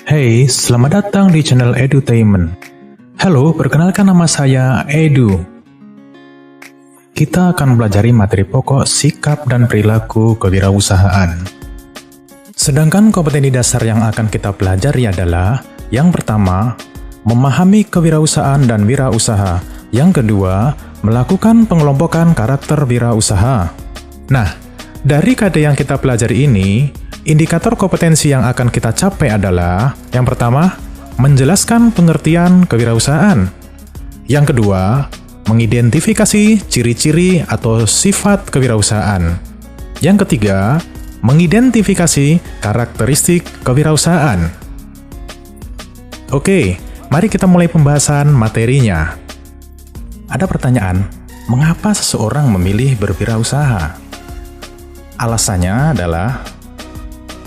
Hey, selamat datang di channel Edutainment. Halo, perkenalkan nama saya Edu. Kita akan belajar materi pokok sikap dan perilaku kewirausahaan. Sedangkan kompetensi dasar yang akan kita pelajari adalah yang pertama, memahami kewirausahaan dan wirausaha. Yang kedua, melakukan pengelompokan karakter wirausaha. Nah, dari KD yang kita pelajari ini, indikator kompetensi yang akan kita capai adalah yang pertama, menjelaskan pengertian kewirausahaan. Yang kedua, mengidentifikasi ciri-ciri atau sifat kewirausahaan. Yang ketiga, mengidentifikasi karakteristik kewirausahaan. Oke, mari kita mulai pembahasan materinya. Ada pertanyaan, mengapa seseorang memilih berwirausaha? Alasannya adalah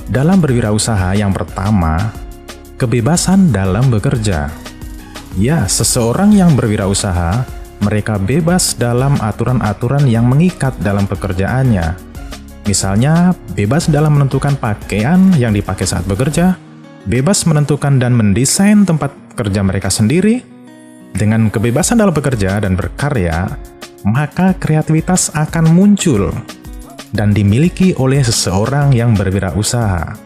dalam berwirausaha yang pertama, kebebasan dalam bekerja. Ya, seseorang yang berwirausaha, mereka bebas dalam aturan-aturan yang mengikat dalam pekerjaannya. Misalnya, bebas dalam menentukan pakaian yang dipakai saat bekerja, bebas menentukan dan mendesain tempat kerja mereka sendiri. Dengan kebebasan dalam bekerja dan berkarya, maka kreativitas akan muncul dan dimiliki oleh seseorang yang berwirausaha.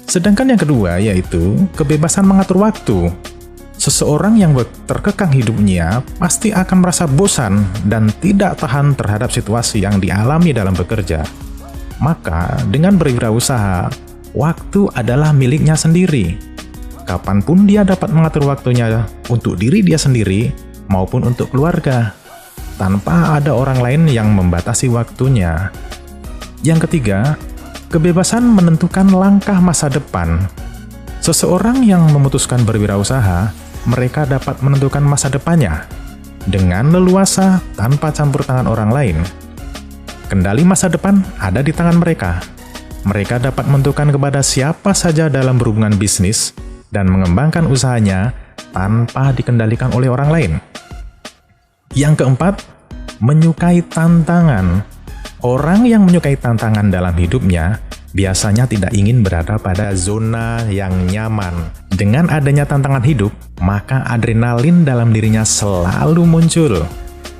Sedangkan yang kedua yaitu kebebasan mengatur waktu. Seseorang yang terkekang hidupnya pasti akan merasa bosan dan tidak tahan terhadap situasi yang dialami dalam bekerja. Maka dengan berwirausaha, waktu adalah miliknya sendiri. Kapanpun dia dapat mengatur waktunya untuk diri dia sendiri maupun untuk keluarga, tanpa ada orang lain yang membatasi waktunya. Yang ketiga, kebebasan menentukan langkah masa depan. Seseorang yang memutuskan berwirausaha, mereka dapat menentukan masa depannya dengan leluasa tanpa campur tangan orang lain. Kendali masa depan ada di tangan mereka. Mereka dapat menentukan kepada siapa saja dalam berhubungan bisnis dan mengembangkan usahanya tanpa dikendalikan oleh orang lain. Yang keempat, menyukai tantangan. Orang yang menyukai tantangan dalam hidupnya biasanya tidak ingin berada pada zona yang nyaman. Dengan adanya tantangan hidup, maka adrenalin dalam dirinya selalu muncul.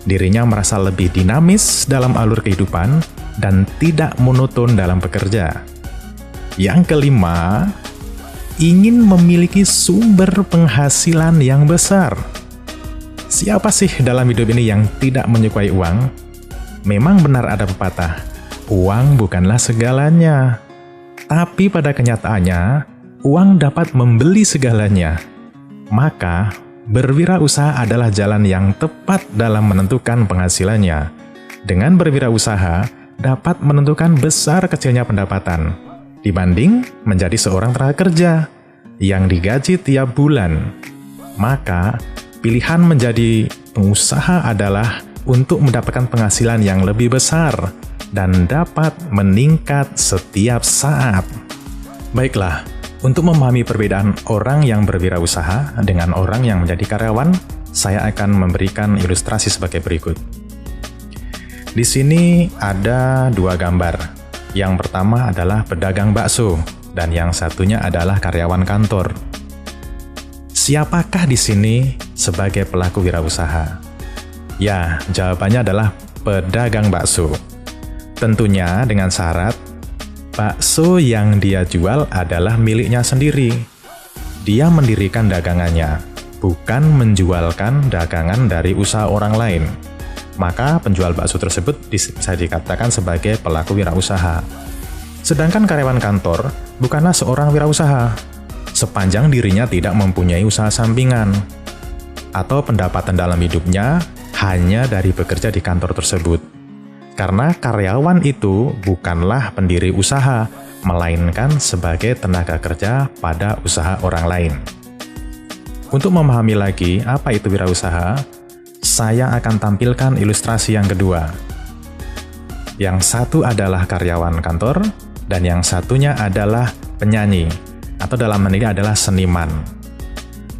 Dirinya merasa lebih dinamis dalam alur kehidupan dan tidak monoton dalam bekerja. Yang kelima, ingin memiliki sumber penghasilan yang besar. Siapa sih dalam hidup ini yang tidak menyukai uang? Memang benar ada pepatah, uang bukanlah segalanya. Tapi pada kenyataannya, uang dapat membeli segalanya. Maka, berwirausaha adalah jalan yang tepat dalam menentukan penghasilannya. Dengan berwirausaha, dapat menentukan besar kecilnya pendapatan, dibanding menjadi seorang tenaga kerja yang digaji tiap bulan. Maka, pilihan menjadi pengusaha adalah untuk mendapatkan penghasilan yang lebih besar dan dapat meningkat setiap saat. Baiklah, untuk memahami perbedaan orang yang berwirausaha dengan orang yang menjadi karyawan, saya akan memberikan ilustrasi sebagai berikut. Di sini ada dua gambar. Yang pertama adalah pedagang bakso, dan yang satunya adalah karyawan kantor. Siapakah di sini sebagai pelaku wirausaha? Ya, jawabannya adalah pedagang bakso. Tentunya dengan syarat, bakso yang dia jual adalah miliknya sendiri. Dia mendirikan dagangannya, bukan menjualkan dagangan dari usaha orang lain. Maka penjual bakso tersebut bisa dikatakan sebagai pelaku wirausaha. Sedangkan karyawan kantor bukanlah seorang wirausaha, sepanjang dirinya tidak mempunyai usaha sampingan atau pendapatan dalam hidupnya hanya dari bekerja di kantor tersebut. Karena karyawan itu bukanlah pendiri usaha, melainkan sebagai tenaga kerja pada usaha orang lain. Untuk memahami lagi apa itu wirausaha, saya akan tampilkan ilustrasi yang kedua. Yang satu adalah karyawan kantor, dan yang satunya adalah penyanyi, atau dalam hal ini adalah seniman.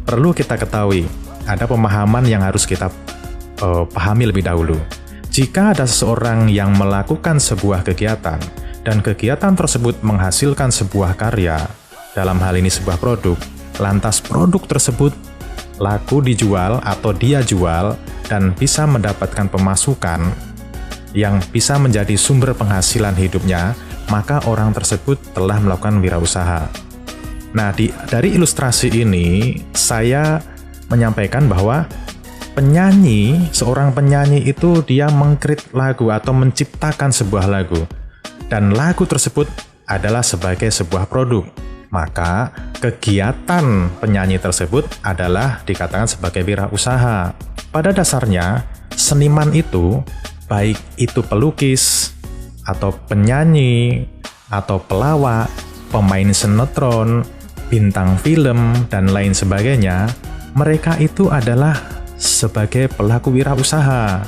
Perlu kita ketahui, ada pemahaman yang harus kita pahami lebih dahulu. Jika ada seseorang yang melakukan sebuah kegiatan, dan kegiatan tersebut menghasilkan sebuah karya, dalam hal ini sebuah produk, lantas produk tersebut laku dijual atau dia jual dan bisa mendapatkan pemasukan yang bisa menjadi sumber penghasilan hidupnya, maka orang tersebut telah melakukan wirausaha. Nah, dari ilustrasi ini saya menyampaikan bahwa seorang penyanyi itu dia mengcreate lagu atau menciptakan sebuah lagu, dan lagu tersebut adalah sebagai sebuah produk. Maka kegiatan penyanyi tersebut adalah dikatakan sebagai wirausaha. Pada dasarnya, seniman itu, baik itu pelukis, atau penyanyi, atau pelawak, pemain sinetron, bintang film, dan lain sebagainya, mereka itu adalah sebagai pelaku wirausaha.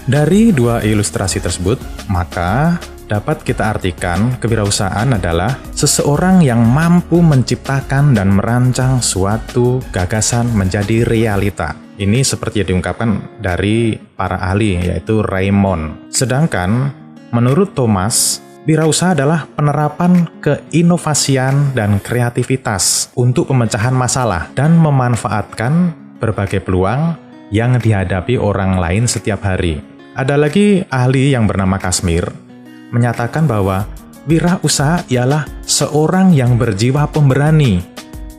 Dari dua ilustrasi tersebut, maka dapat kita artikan kewirausahaan adalah seseorang yang mampu menciptakan dan merancang suatu gagasan menjadi realita. Ini seperti yang diungkapkan dari para ahli, yaitu Raymond. Sedangkan menurut Thomas, wirausaha adalah penerapan keinovasian dan kreativitas untuk pemecahan masalah dan memanfaatkan berbagai peluang yang dihadapi orang lain setiap hari. Ada lagi ahli yang bernama Kashmir menyatakan bahwa wirausaha ialah seorang yang berjiwa pemberani,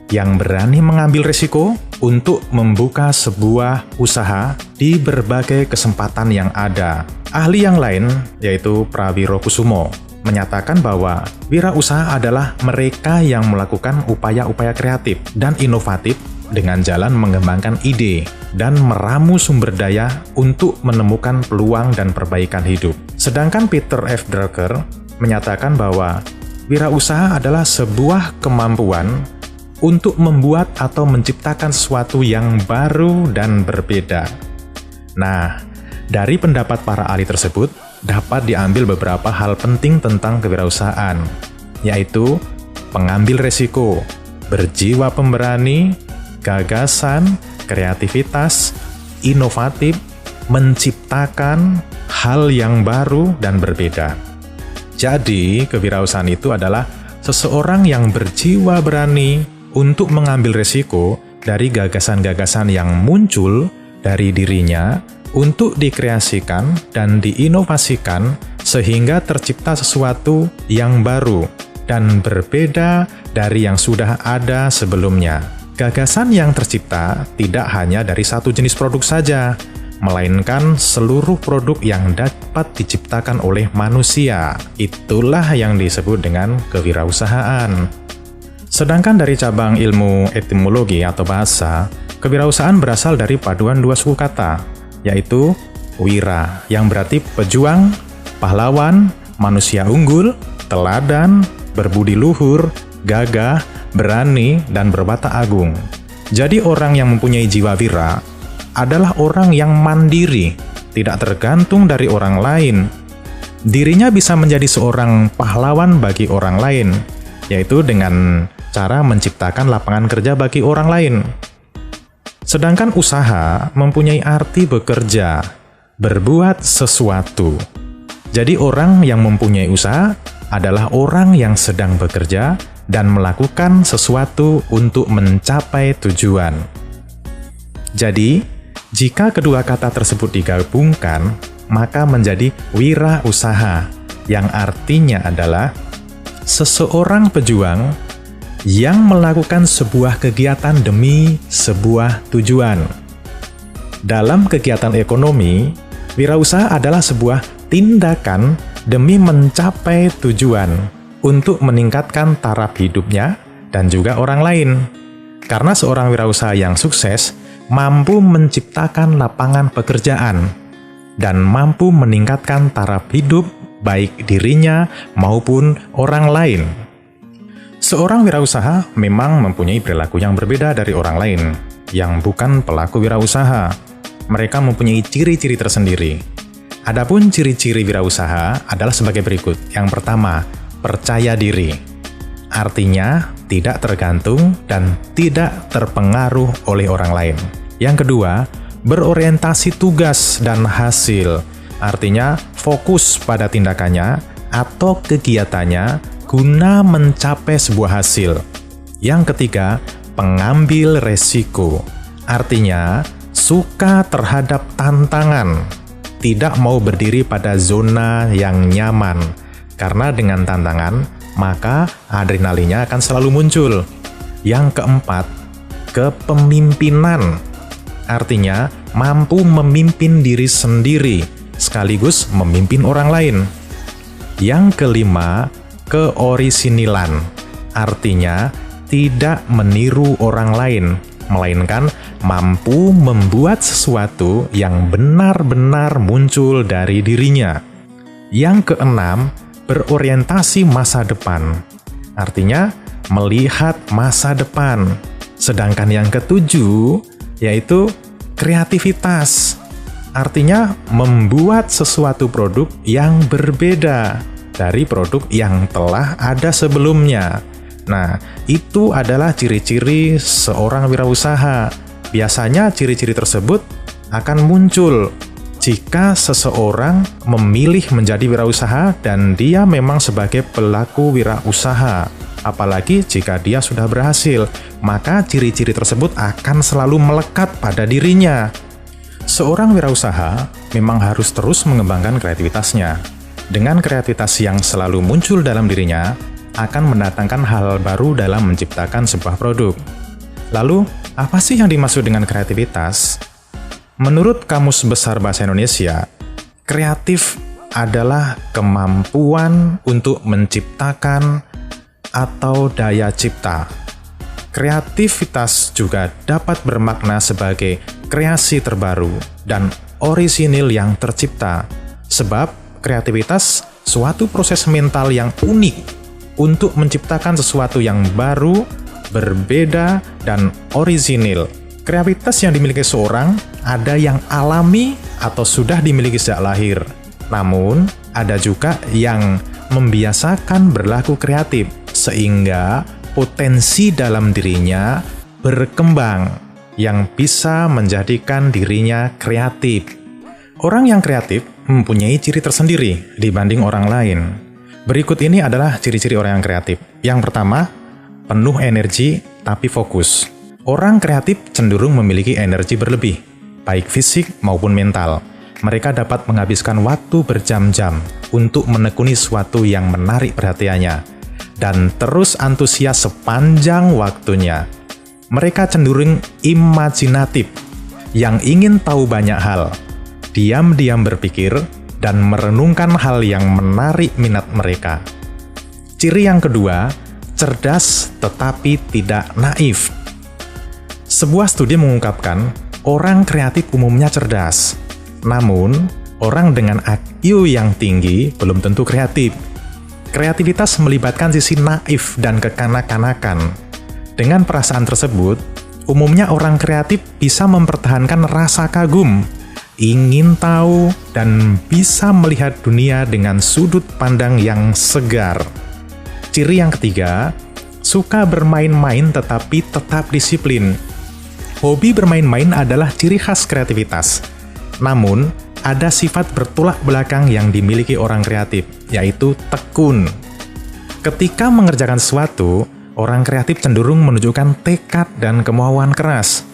yang berani mengambil risiko untuk membuka sebuah usaha di berbagai kesempatan yang ada. Ahli yang lain, yaitu Prawiro Kusumo, menyatakan bahwa wirausaha adalah mereka yang melakukan upaya-upaya kreatif dan inovatif dengan jalan mengembangkan ide dan meramu sumber daya untuk menemukan peluang dan perbaikan hidup. Sedangkan Peter F. Drucker menyatakan bahwa wirausaha adalah sebuah kemampuan untuk membuat atau menciptakan sesuatu yang baru dan berbeda. Nah, dari pendapat para ahli tersebut dapat diambil beberapa hal penting tentang kewirausahaan, yaitu pengambil resiko, berjiwa pemberani, gagasan, kreativitas, inovatif, menciptakan hal yang baru dan berbeda. Jadi, kewirausahaan itu adalah seseorang yang berjiwa berani untuk mengambil resiko dari gagasan-gagasan yang muncul dari dirinya untuk dikreasikan dan diinovasikan sehingga tercipta sesuatu yang baru dan berbeda dari yang sudah ada sebelumnya. Gagasan yang tercipta tidak hanya dari satu jenis produk saja, melainkan seluruh produk yang dapat diciptakan oleh manusia. Itulah yang disebut dengan kewirausahaan. Sedangkan dari cabang ilmu etimologi atau bahasa, kewirausahaan berasal dari paduan dua suku kata, yaitu wira, yang berarti pejuang, pahlawan, manusia unggul, teladan, berbudi luhur, gagah, berani, dan berwatak agung. Jadi orang yang mempunyai jiwa wira adalah orang yang mandiri, tidak tergantung dari orang lain. Dirinya bisa menjadi seorang pahlawan bagi orang lain, yaitu dengan cara menciptakan lapangan kerja bagi orang lain. Sedangkan usaha mempunyai arti bekerja, berbuat sesuatu. Jadi orang yang mempunyai usaha adalah orang yang sedang bekerja dan melakukan sesuatu untuk mencapai tujuan. Jadi, jika kedua kata tersebut digabungkan, maka menjadi wirausaha, yang artinya adalah seseorang pejuang yang melakukan sebuah kegiatan demi sebuah tujuan. Dalam kegiatan ekonomi, wirausaha adalah sebuah tindakan demi mencapai tujuan untuk meningkatkan taraf hidupnya dan juga orang lain. Karena seorang wirausaha yang sukses mampu menciptakan lapangan pekerjaan dan mampu meningkatkan taraf hidup baik dirinya maupun orang lain. Seorang wirausaha memang mempunyai perilaku yang berbeda dari orang lain yang bukan pelaku wirausaha. Mereka mempunyai ciri-ciri tersendiri. Adapun ciri-ciri wirausaha adalah sebagai berikut. Yang pertama, percaya diri. Artinya, tidak tergantung dan tidak terpengaruh oleh orang lain. Yang kedua, berorientasi tugas dan hasil. Artinya, fokus pada tindakannya atau kegiatannya guna mencapai sebuah hasil. Yang ketiga, pengambil resiko. Artinya, suka terhadap tantangan, tidak mau berdiri pada zona yang nyaman. Karena dengan tantangan, maka adrenalinnya akan selalu muncul. Yang keempat, kepemimpinan. Artinya, mampu memimpin diri sendiri, sekaligus memimpin orang lain. Yang kelima, keorisinilan. Artinya, tidak meniru orang lain, melainkan mampu membuat sesuatu yang benar-benar muncul dari dirinya. Yang keenam, berorientasi masa depan. Artinya, melihat masa depan. Sedangkan yang ketujuh, yaitu kreativitas. Artinya, membuat sesuatu produk yang berbeda dari produk yang telah ada sebelumnya. Nah, itu adalah ciri-ciri seorang wirausaha. Biasanya ciri-ciri tersebut akan muncul jika seseorang memilih menjadi wirausaha dan dia memang sebagai pelaku wirausaha. Apalagi jika dia sudah berhasil, maka ciri-ciri tersebut akan selalu melekat pada dirinya. Seorang wirausaha memang harus terus mengembangkan kreativitasnya. Dengan kreativitas yang selalu muncul dalam dirinya, akan mendatangkan hal baru dalam menciptakan sebuah produk. Lalu, apa sih yang dimaksud dengan kreativitas? Menurut Kamus Besar Bahasa Indonesia, kreatif adalah kemampuan untuk menciptakan atau daya cipta. Kreativitas juga dapat bermakna sebagai kreasi terbaru dan orisinil yang tercipta, sebab kreativitas suatu proses mental yang unik untuk menciptakan sesuatu yang baru, berbeda, dan orisinil. Kreativitas yang dimiliki seorang ada yang alami atau sudah dimiliki sejak lahir. Namun, ada juga yang membiasakan berlaku kreatif, sehingga potensi dalam dirinya berkembang yang bisa menjadikan dirinya kreatif. Orang yang kreatif mempunyai ciri tersendiri dibanding orang lain. Berikut ini adalah ciri-ciri orang yang kreatif. Yang pertama, penuh energi tapi fokus. Orang kreatif cenderung memiliki energi berlebih, baik fisik maupun mental. Mereka dapat menghabiskan waktu berjam-jam untuk menekuni sesuatu yang menarik perhatiannya, dan terus antusias sepanjang waktunya. Mereka cenderung imajinatif, yang ingin tahu banyak hal, diam-diam berpikir, dan merenungkan hal yang menarik minat mereka. Ciri yang kedua, cerdas tetapi tidak naif. Sebuah studi mengungkapkan, orang kreatif umumnya cerdas. Namun, orang dengan IQ yang tinggi belum tentu kreatif. Kreativitas melibatkan sisi naif dan kekanak-kanakan. Dengan perasaan tersebut, umumnya orang kreatif bisa mempertahankan rasa kagum, ingin tahu, dan bisa melihat dunia dengan sudut pandang yang segar. Ciri yang ketiga, suka bermain-main tetapi tetap disiplin. Hobi bermain-main adalah ciri khas kreativitas. Namun, ada sifat bertolak belakang yang dimiliki orang kreatif, yaitu tekun. Ketika mengerjakan sesuatu, orang kreatif cenderung menunjukkan tekad dan kemauan keras.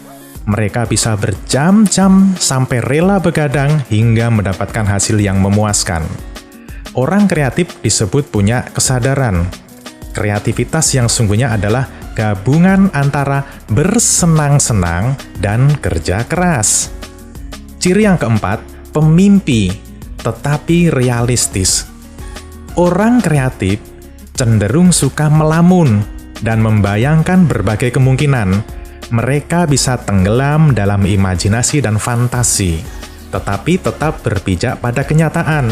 Mereka bisa berjam-jam sampai rela begadang hingga mendapatkan hasil yang memuaskan. Orang kreatif disebut punya kesadaran. Kreativitas yang sungguhnya adalah gabungan antara bersenang-senang dan kerja keras. Ciri yang keempat, pemimpi, tetapi realistis. Orang kreatif cenderung suka melamun dan membayangkan berbagai kemungkinan. Mereka bisa tenggelam dalam imajinasi dan fantasi, tetapi tetap berpijak pada kenyataan.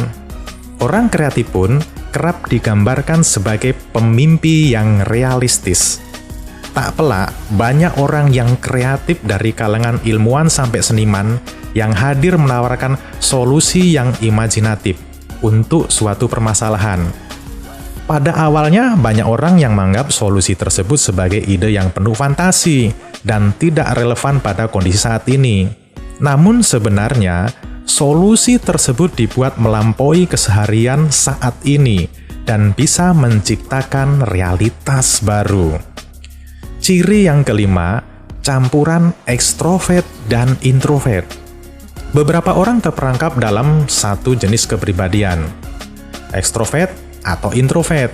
Orang kreatif pun kerap digambarkan sebagai pemimpi yang realistis. Tak pelak, banyak orang yang kreatif dari kalangan ilmuwan sampai seniman yang hadir menawarkan solusi yang imajinatif untuk suatu permasalahan. Pada awalnya, banyak orang yang menganggap solusi tersebut sebagai ide yang penuh fantasi dan tidak relevan pada kondisi saat ini. Namun sebenarnya, solusi tersebut dibuat melampaui keseharian saat ini dan bisa menciptakan realitas baru. Ciri yang kelima, campuran ekstrovert dan introvert. Beberapa orang terperangkap dalam satu jenis kepribadian, ekstrovert atau introvert.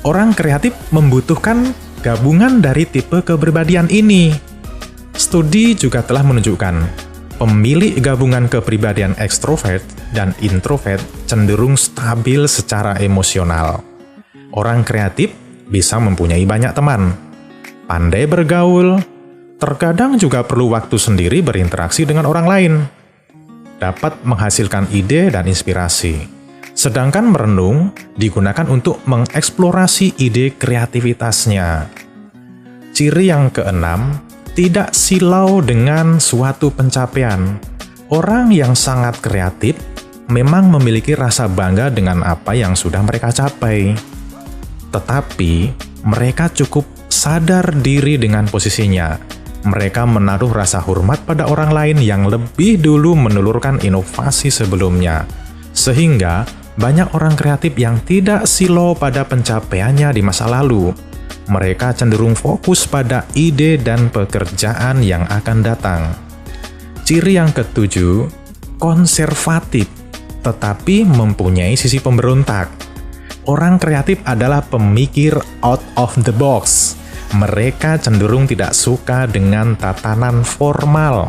Orang kreatif membutuhkan gabungan dari tipe kepribadian ini. Studi juga telah menunjukkan, pemilik gabungan kepribadian ekstrovert dan introvert cenderung stabil secara emosional. Orang kreatif bisa mempunyai banyak teman, pandai bergaul, terkadang juga perlu waktu sendiri berinteraksi dengan orang lain, dapat menghasilkan ide dan inspirasi. Sedangkan merenung digunakan untuk mengeksplorasi ide kreativitasnya. Ciri yang keenam, tidak silau dengan suatu pencapaian. Orang yang sangat kreatif memang memiliki rasa bangga dengan apa yang sudah mereka capai. Tetapi, mereka cukup sadar diri dengan posisinya. Mereka menaruh rasa hormat pada orang lain yang lebih dulu menelurkan inovasi sebelumnya. Sehingga, banyak orang kreatif yang tidak silau pada pencapaiannya di masa lalu. Mereka cenderung fokus pada ide dan pekerjaan yang akan datang. Ciri yang ketujuh, konservatif, tetapi mempunyai sisi pemberontak. Orang kreatif adalah pemikir out of the box. Mereka cenderung tidak suka dengan tatanan formal,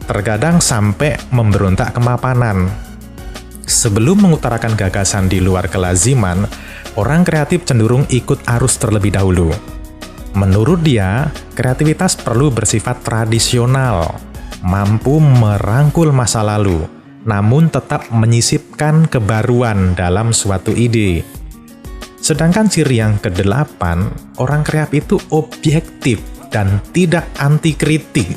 terkadang sampai memberontak kemapanan. Sebelum mengutarakan gagasan di luar kelaziman, orang kreatif cenderung ikut arus terlebih dahulu. Menurut dia, kreativitas perlu bersifat tradisional, mampu merangkul masa lalu, namun tetap menyisipkan kebaruan dalam suatu ide. Sedangkan ciri yang kedelapan, orang kreatif itu objektif dan tidak anti kritik.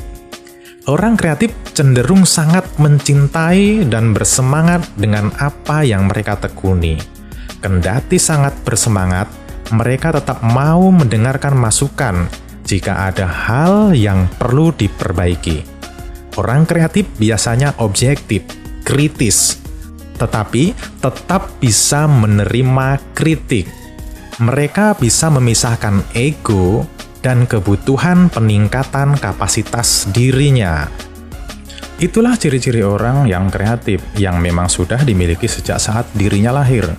Orang kreatif cenderung sangat mencintai dan bersemangat dengan apa yang mereka tekuni. Kendati sangat bersemangat, mereka tetap mau mendengarkan masukan jika ada hal yang perlu diperbaiki. Orang kreatif biasanya objektif, kritis, tetapi tetap bisa menerima kritik. Mereka bisa memisahkan ego dan kebutuhan peningkatan kapasitas dirinya. Itulah ciri-ciri orang yang kreatif yang memang sudah dimiliki sejak saat dirinya lahir.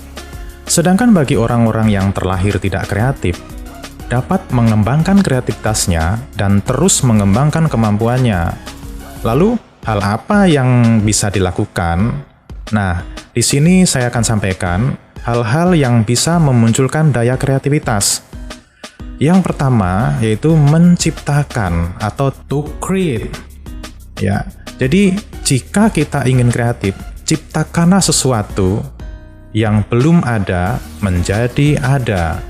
Sedangkan bagi orang-orang yang terlahir tidak kreatif, dapat mengembangkan kreativitasnya dan terus mengembangkan kemampuannya. Lalu, hal apa yang bisa dilakukan? Nah, di sini saya akan sampaikan hal-hal yang bisa memunculkan daya kreativitas. Yang pertama yaitu menciptakan atau to create. Ya, jadi jika kita ingin kreatif, ciptakanlah sesuatu yang belum ada menjadi ada.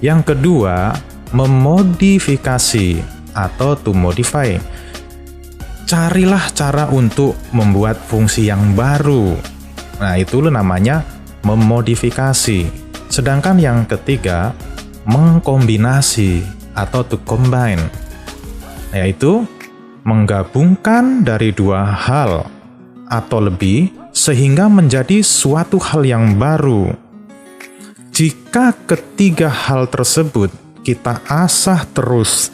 Yang kedua, memodifikasi atau to modify. Carilah cara untuk membuat fungsi yang baru. Nah, itu namanya memodifikasi. Sedangkan yang ketiga, mengkombinasi atau to combine, yaitu menggabungkan dari dua hal atau lebih sehingga menjadi suatu hal yang baru. Jika ketiga hal tersebut kita asah terus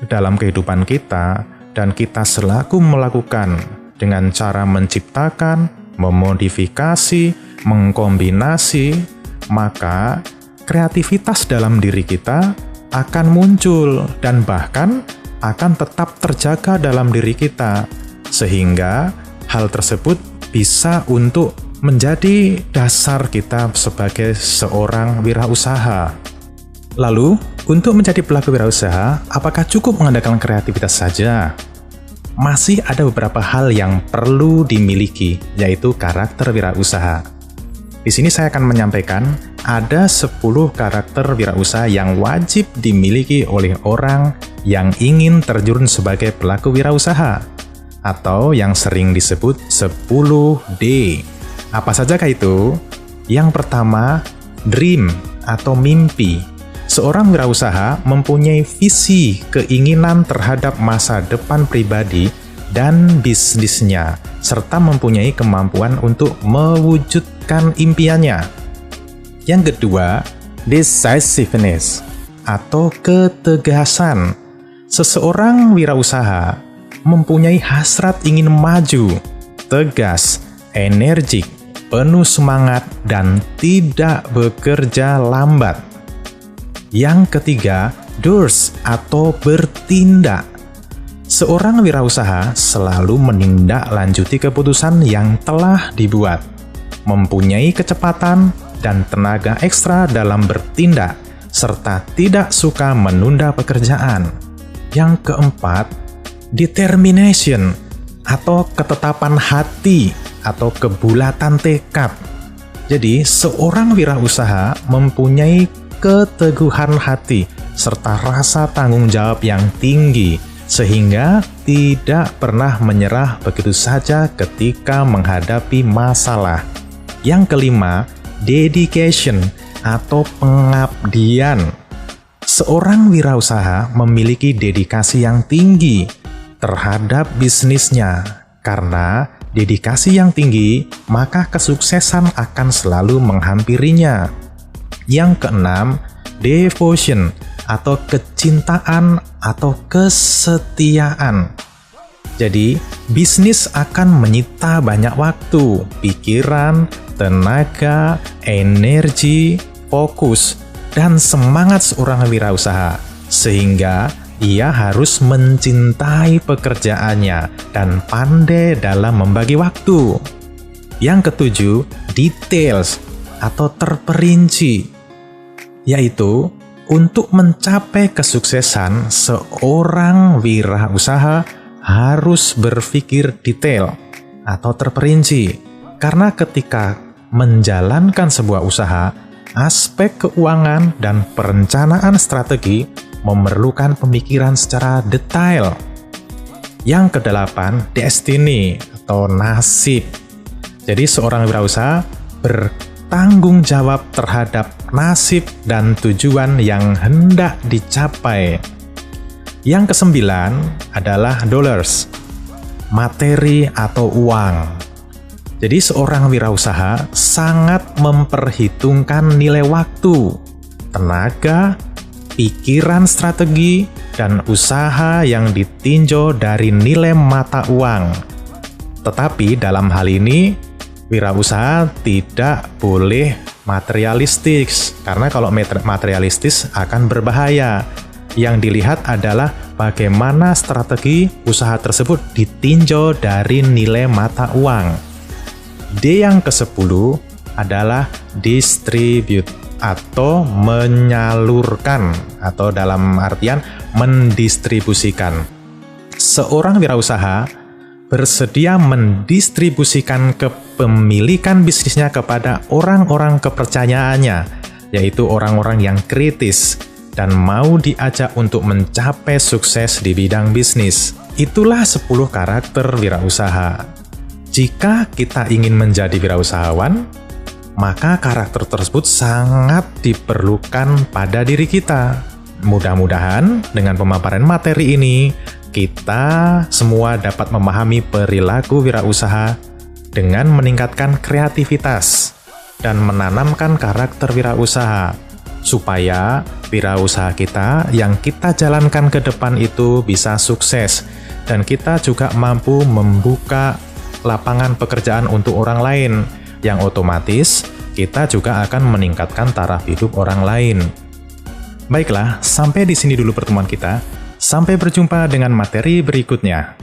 dalam kehidupan kita dan kita selalu melakukan dengan cara menciptakan, memodifikasi, mengkombinasi, maka kreativitas dalam diri kita akan muncul dan bahkan akan tetap terjaga dalam diri kita, sehingga hal tersebut bisa untuk menjadi dasar kita sebagai seorang wirausaha. Lalu, untuk menjadi pelaku wirausaha, apakah cukup mengandalkan kreativitas saja? Masih ada beberapa hal yang perlu dimiliki, yaitu karakter wirausaha. Di sini saya akan menyampaikan ada 10 karakter wirausaha yang wajib dimiliki oleh orang yang ingin terjun sebagai pelaku wirausaha, atau yang sering disebut 10D. Apa sajakah itu? Yang pertama, dream atau mimpi. Seorang wirausaha mempunyai visi, keinginan terhadap masa depan pribadi dan bisnisnya, serta mempunyai kemampuan untuk mewujudkan impiannya. Yang kedua, decisiveness atau ketegasan. Seseorang wirausaha mempunyai hasrat ingin maju, tegas, energik, penuh semangat, dan tidak bekerja lambat. Yang ketiga, doers atau bertindak. Seorang wirausaha selalu menindaklanjuti keputusan yang telah dibuat, mempunyai kecepatan dan tenaga ekstra dalam bertindak, serta tidak suka menunda pekerjaan. Yang keempat, determination atau ketetapan hati atau kebulatan tekad. Jadi, seorang wirausaha mempunyai keteguhan hati serta rasa tanggung jawab yang tinggi, sehingga tidak pernah menyerah begitu saja ketika menghadapi masalah. Yang kelima, dedication atau pengabdian. Seorang wirausaha memiliki dedikasi yang tinggi terhadap bisnisnya. Karena dedikasi yang tinggi, maka kesuksesan akan selalu menghampirinya. Yang keenam, devotion atau kecintaan atau kesetiaan. Jadi, bisnis akan menyita banyak waktu, pikiran, tenaga, energi, fokus, dan semangat seorang wirausaha, sehingga ia harus mencintai pekerjaannya dan pandai dalam membagi waktu. Yang ketujuh, details atau terperinci, yaitu untuk mencapai kesuksesan, seorang wirausaha harus berpikir detail atau terperinci. Karena ketika menjalankan sebuah usaha, aspek keuangan dan perencanaan strategi memerlukan pemikiran secara detail. Yang kedelapan, destiny atau nasib. Jadi seorang wirausaha bertanggung jawab terhadap nasib dan tujuan yang hendak dicapai. Yang kesembilan adalah dollars, materi atau uang. Jadi seorang wirausaha sangat memperhitungkan nilai waktu, tenaga, pikiran strategi, dan usaha yang ditinjau dari nilai mata uang. Tetapi dalam hal ini, wirausaha tidak boleh materialistis, karena kalau materialistis akan berbahaya. Yang dilihat adalah bagaimana strategi usaha tersebut ditinjau dari nilai mata uang. D yang ke-10 adalah distribute atau menyalurkan, atau dalam artian mendistribusikan. Seorang wirausaha bersedia mendistribusikan kepemilikan bisnisnya kepada orang-orang kepercayaannya, yaitu orang-orang yang kritis dan mau diajak untuk mencapai sukses di bidang bisnis. Itulah 10 karakter wirausaha. Jika kita ingin menjadi wirausahawan, maka karakter tersebut sangat diperlukan pada diri kita. Mudah-mudahan dengan pemaparan materi ini, kita semua dapat memahami perilaku wirausaha dengan meningkatkan kreativitas dan menanamkan karakter wirausaha, supaya wirausaha kita yang kita jalankan ke depan itu bisa sukses, dan kita juga mampu membuka lapangan pekerjaan untuk orang lain, yang otomatis kita juga akan meningkatkan taraf hidup orang lain. Baiklah, sampai di sini dulu pertemuan kita. Sampai berjumpa dengan materi berikutnya.